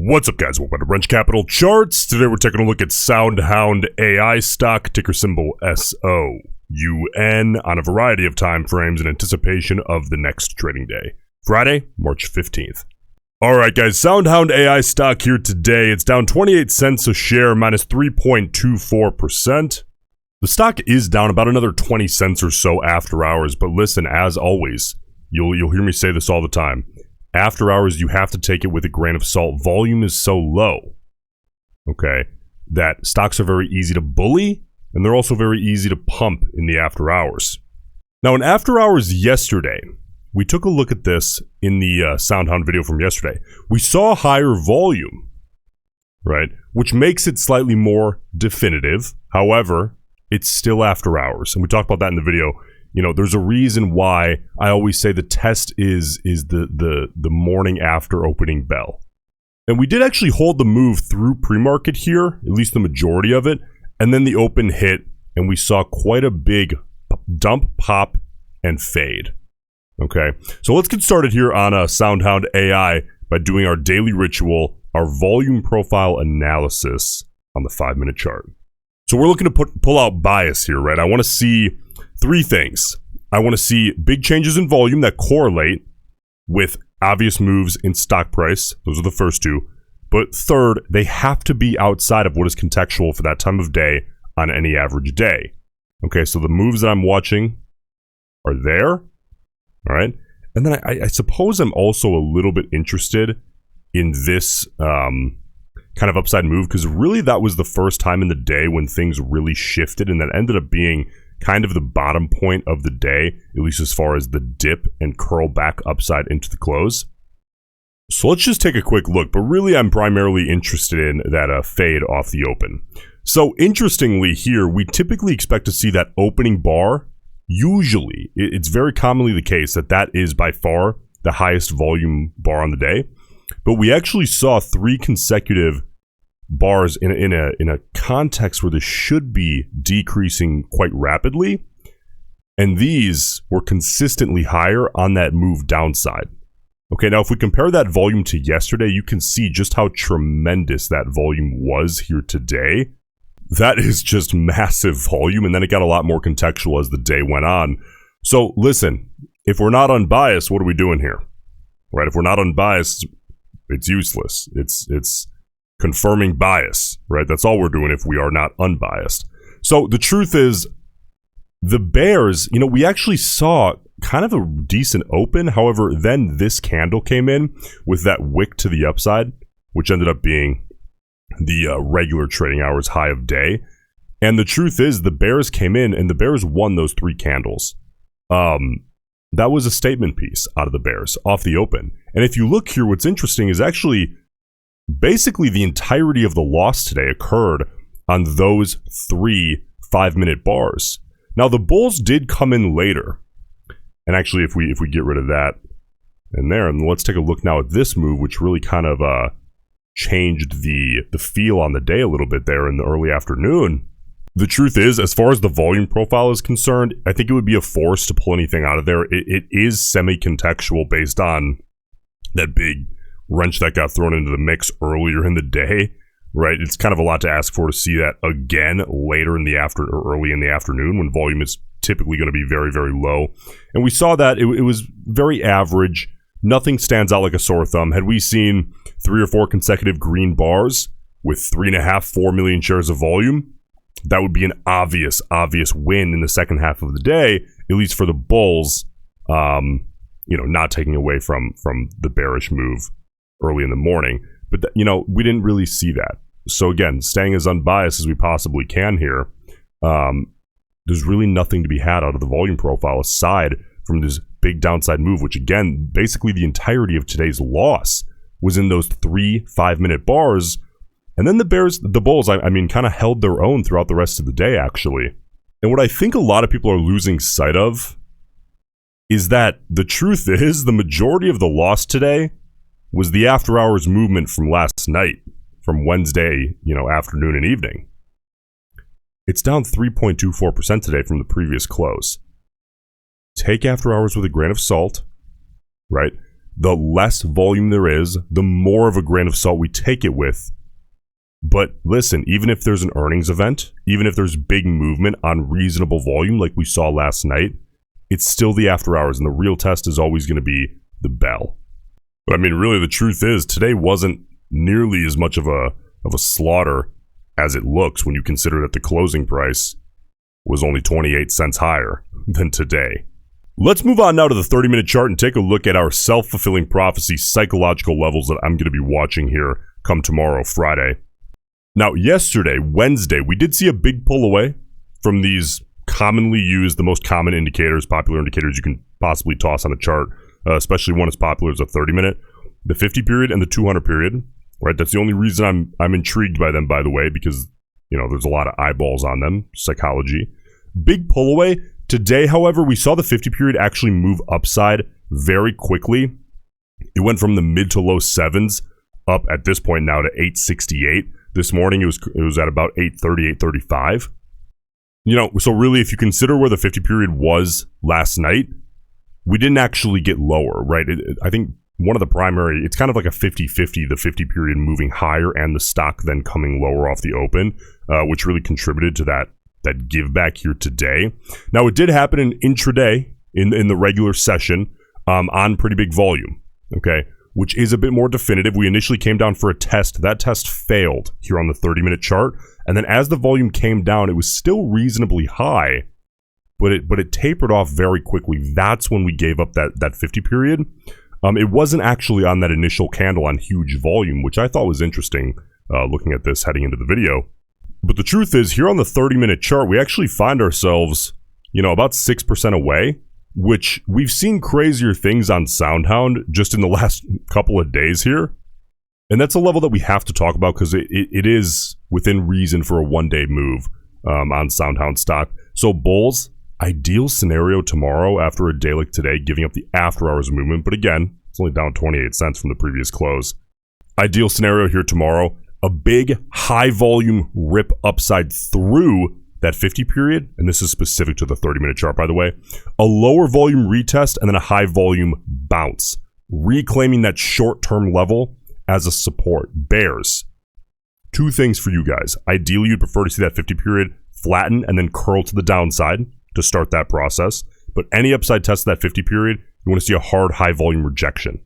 What's up, guys? Welcome to Roensch Capital Charts. Today we're taking a look at SoundHound AI stock, ticker symbol SOUN, on a variety of time frames in anticipation of the next trading day, Friday, March 15th. Alright guys, SoundHound AI stock here today. It's down 28 cents a share, minus 3.24%. The stock is down about another 20 cents or so after hours, but listen, as always, you'll hear me say this all the time. After hours, you have to take it with a grain of salt. Volume is so low, okay, that stocks are very easy to bully, and they're also very easy to pump in the after hours. Now, in after hours yesterday, we took a look at this in the SoundHound video from yesterday. We saw higher volume, right, which makes it slightly more definitive. However, it's still after hours, and we talked about that in the video. You know, there's a reason why I always say the test is the morning after opening bell. And we did actually hold the move through pre-market here, at least the majority of it, and then the open hit, and we saw quite a big dump, pop, and fade. Okay, so let's get started here on SoundHound AI by doing our daily ritual, our volume profile analysis on the 5-minute chart. So we're looking to pull out bias here, right? I want to see three things. I want to see big changes in volume that correlate with obvious moves in stock price. Those are the first two. But third, they have to be outside of what is contextual for that time of day on any average day. Okay, so the moves that I'm watching are there. All right. And then I suppose I'm also a little bit interested in this kind of upside move, because really that was the first time in the day when things really shifted, and that ended up being kind of the bottom point of the day, at least as far as the dip and curl back upside into the close. So let's just take a quick look, but really I'm primarily interested in that fade off the open. So interestingly here, we typically expect to see that opening bar. Usually, it's very commonly the case that is by far the highest volume bar on the day, but we actually saw 3 consecutive bars in a context where this should be decreasing quite rapidly, and these were consistently higher on that move downside. Okay, now if we compare that volume to yesterday, you can see just how tremendous that volume was here today. That is just massive volume, and then it got a lot more contextual as the day went on. So listen, if we're not unbiased, what are we doing here? Right? If we're not unbiased, it's useless. It's confirming bias, right? That's all we're doing if we are not unbiased. So the truth is, the bears, you know, we actually saw kind of a decent open. However, then this candle came in with that wick to the upside, which ended up being the regular trading hours high of day. And the truth is, the bears came in and the bears won those 3 candles. That was a statement piece out of the bears off the open. And if you look here, what's interesting is actually basically the entirety of the loss today occurred on those 3 5-minute bars. Now the bulls did come in later, and actually if we get rid of that in there, and let's take a look now at this move, which really kind of changed the feel on the day a little bit there in the early afternoon. The truth is, as far as the volume profile is concerned, I think it would be a force to pull anything out of there. It is semi-contextual based on that big wrench that got thrown into the mix earlier in the day, right? It's kind of a lot to ask for to see that again later in the early in the afternoon when volume is typically going to be very, very low. And we saw that it was very average. Nothing stands out like a sore thumb. Had we seen 3 or 4 consecutive green bars with 3.5-4 million shares of volume, that would be an obvious win in the second half of the day, at least for the bulls, you know, not taking away from the bearish move early in the morning. But, you know, we didn't really see that. So again, staying as unbiased as we possibly can here, there's really nothing to be had out of the volume profile aside from this big downside move, which again, basically the entirety of today's loss was in those 3 5-minute bars. And then the bulls, I mean, kind of held their own throughout the rest of the day, actually. And what I think a lot of people are losing sight of is that the truth is the majority of the loss today was the after hours movement from last night, from Wednesday, you know, afternoon and evening. It's down 3.24% today from the previous close. Take after hours with a grain of salt, right? the less volume there is, the more of a grain of salt we take it with. But listen, even if there's an earnings event, even if there's big movement on reasonable volume like we saw last night, it's still the after hours, and the real test is always going to be the bell. But I mean, really, the truth is today wasn't nearly as much of a slaughter as it looks when you consider that the closing price was only 28 cents higher than today. Let's move on now to the 30-minute chart and take a look at our self-fulfilling prophecy psychological levels that I'm going to be watching here come tomorrow, Friday. Now, yesterday, Wednesday, we did see a big pull away from these commonly used, the most common indicators, popular indicators you can possibly toss on a chart, especially one as popular as a 30-minute, the 50 period and the 200 period, right? That's the only reason I'm intrigued by them, by the way, because, you know, there's a lot of eyeballs on them, psychology. Big pull away. Today, however, we saw the 50 period actually move upside very quickly. It went from the mid to low sevens up at this point now to 868. This morning, it was at about 830, 835. You know, so really, if you consider where the 50 period was last night, we didn't actually get lower, right? I think one of the primary, it's kind of like a 50-50, the 50 period moving higher and the stock then coming lower off the open, which really contributed to that give back here today. Now, it did happen in intraday in the regular session on pretty big volume, okay, which is a bit more definitive. We initially came down for a test. That test failed here on the 30-minute chart. And then as the volume came down, it was still reasonably high, but it tapered off very quickly. That's when we gave up that 50 period. It wasn't actually on that initial candle on huge volume, which I thought was interesting looking at this heading into the video. But the truth is, here on the 30-minute chart, we actually find ourselves, you know, about 6% away, which we've seen crazier things on SoundHound just in the last couple of days here. And that's a level that we have to talk about because it is within reason for a one-day move on SoundHound stock. So bulls, ideal scenario tomorrow after a day like today, giving up the after-hours movement. But again, it's only down 28 cents from the previous close. Ideal scenario here tomorrow. A big high-volume rip upside through that 50 period, and this is specific to the 30-minute chart, by the way. A lower volume retest and then a high-volume bounce, reclaiming that short-term level as a support. Bears. Two things for you guys. Ideally, you'd prefer to see that 50 period flatten and then curl to the downside to start that process. But any upside test of that 50 period, you want to see a hard high-volume rejection.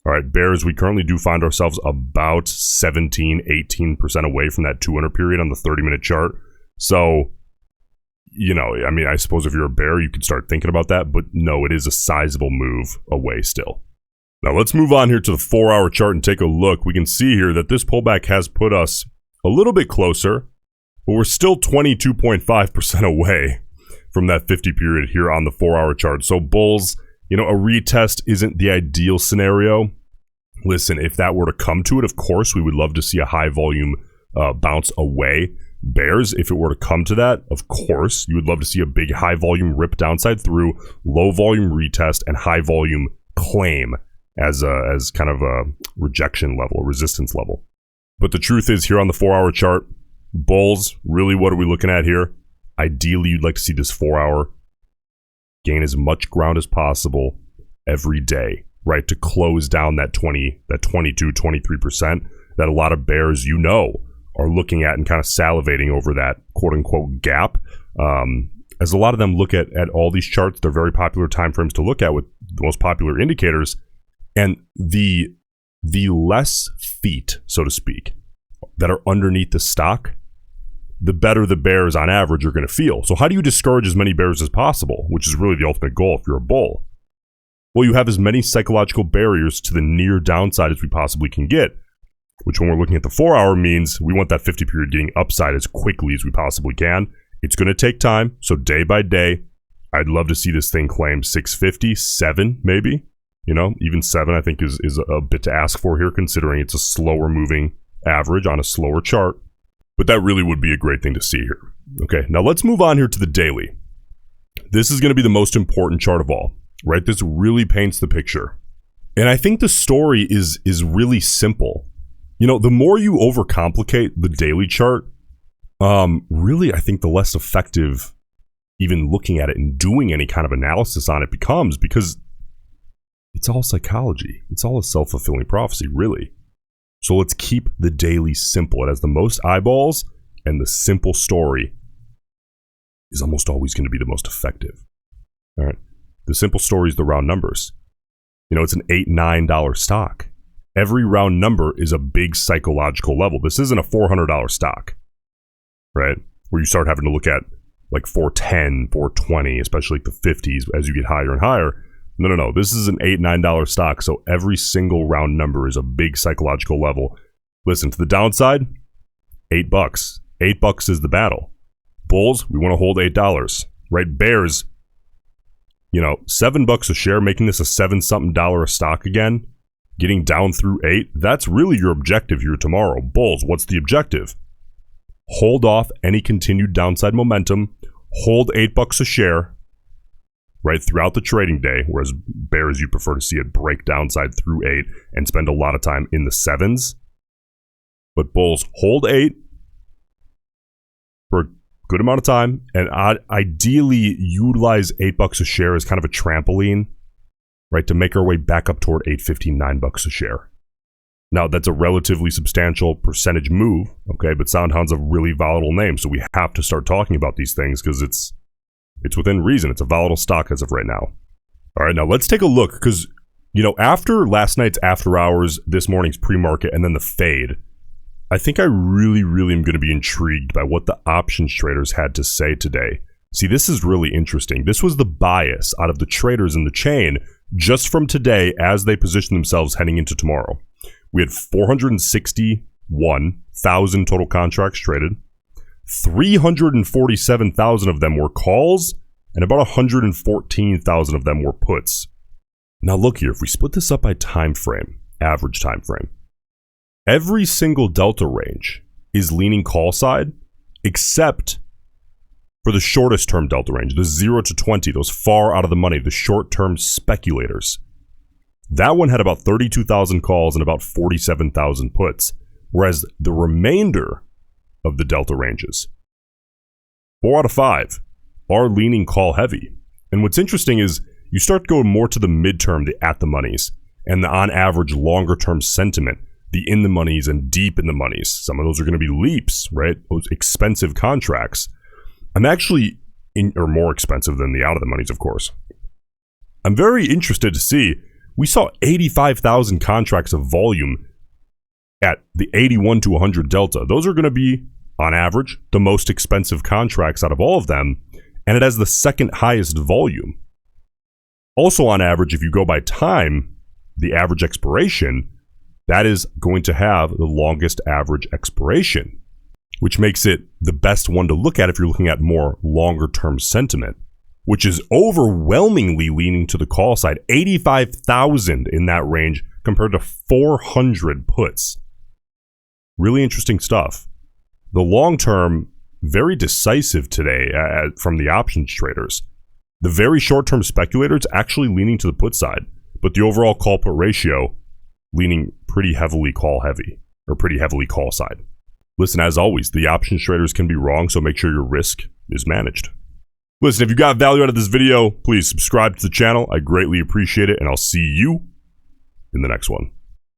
All right, bears, we currently do find ourselves about 17, 18% away from that 200 period on the 30-minute chart. So, you know, I mean, I suppose if you're a bear, you could start thinking about that. But no, it is a sizable move away still. Now, let's move on here to the 4-hour chart and take a look. We can see here that this pullback has put us a little bit closer, but we're still 22.5% away from that 50 period here on the 4-hour chart. So bulls, you know, a retest isn't the ideal scenario. Listen, if that were to come to it, of course, we would love to see a high volume bounce away. Bears, if it were to come to that, of course, you would love to see a big high volume rip downside through, low volume retest, and high volume claim as kind of a rejection level, a resistance level. But the truth is, here on the 4-hour chart, bulls, really, what are we looking at here? Ideally, you'd like to see this 4-hour gain as much ground as possible every day, right? To close down that 22, 23% that a lot of bears, you know, are looking at and kind of salivating over that quote unquote gap. As a lot of them look at all these charts, they're very popular timeframes to look at with the most popular indicators. And the less feet, so to speak, that are underneath the stock, the better the bears on average are going to feel. So how do you discourage as many bears as possible, which is really the ultimate goal if you're a bull? Well, you have as many psychological barriers to the near downside as we possibly can get, which when we're looking at the 4-hour means we want that 50 period getting upside as quickly as we possibly can. It's going to take time. So day by day, I'd love to see this thing claim 650, 7 maybe. You know, even 7 I think is a bit to ask for here, considering it's a slower moving average on a slower chart. But that really would be a great thing to see here. Okay, now let's move on here to the daily. This is going to be the most important chart of all, right? This really paints the picture. And I think the story is really simple. You know, the more you overcomplicate the daily chart, really, I think the less effective even looking at it and doing any kind of analysis on it becomes, because It's all psychology. It's all a self-fulfilling prophecy, really. So let's keep the daily simple. It has the most eyeballs, and the simple story is almost always going to be the most effective. All right. The simple story is the round numbers. You know, it's an $8, $9 stock. Every round number is a big psychological level. This isn't a $400 stock, right? Where you start having to look at like 410, 420, especially like the 50s as you get higher and higher. No. This is an $8, $9 stock. So every single round number is a big psychological level. Listen, to the downside, $8. $8 is the battle. Bulls, we want to hold $8, right? Bears, you know, $7 a share, making this a $7-something a stock again, getting down through 8. That's really your objective here tomorrow. Bulls, what's the objective? Hold off any continued downside momentum, hold $8 a share, right, throughout the trading day, whereas bears, you prefer to see it break downside through 8 and spend a lot of time in the 7s. But bulls, hold 8 for a good amount of time, and ideally utilize $8 a share as kind of a trampoline, right, to make our way back up toward $8.50, $9 a share. Now, that's a relatively substantial percentage move, okay, but SoundHound's a really volatile name, so we have to start talking about these things because it's within reason. It's a volatile stock as of right now. All right, now let's take a look because, you know, after last night's after hours, this morning's pre-market, and then the fade, I think I really am going to be intrigued by what the options traders had to say today. See, this is really interesting. This was the bias out of the traders in the chain just from today as they position themselves heading into tomorrow. We had 461,000 total contracts traded. 347,000 of them were calls, and about 114,000 of them were puts. Now look here, if we split this up by time frame, average time frame, every single delta range is leaning call side, except for the shortest term delta range, the 0 to 20, those far out of the money, the short-term speculators. That one had about 32,000 calls and about 47,000 puts, whereas the remainder of the delta ranges, 4 out of 5, are leaning call heavy. And what's interesting is you start going more to the midterm, the at the monies, and the on average longer term sentiment, the in the monies and deep in the monies. Some of those are going to be leaps, right? Those expensive contracts. I'm actually or more expensive than the out of the monies, of course. I'm very interested to see. We saw 85,000 contracts of volume at the 81 to 100 delta. Those are going to be, on average, the most expensive contracts out of all of them, and it has the second highest volume. Also, on average, if you go by time, the average expiration, that is going to have the longest average expiration, which makes it the best one to look at if you're looking at more longer-term sentiment, which is overwhelmingly leaning to the call side. 85,000 in that range compared to 400 puts. Really interesting stuff. The long-term, very decisive today from the options traders. The very short-term speculators actually leaning to the put side, but the overall call-put ratio leaning pretty heavily call heavy, or pretty heavily call side. Listen, as always, the options traders can be wrong, so make sure your risk is managed. Listen, if you got value out of this video, please subscribe to the channel. I greatly appreciate it, and I'll see you in the next one.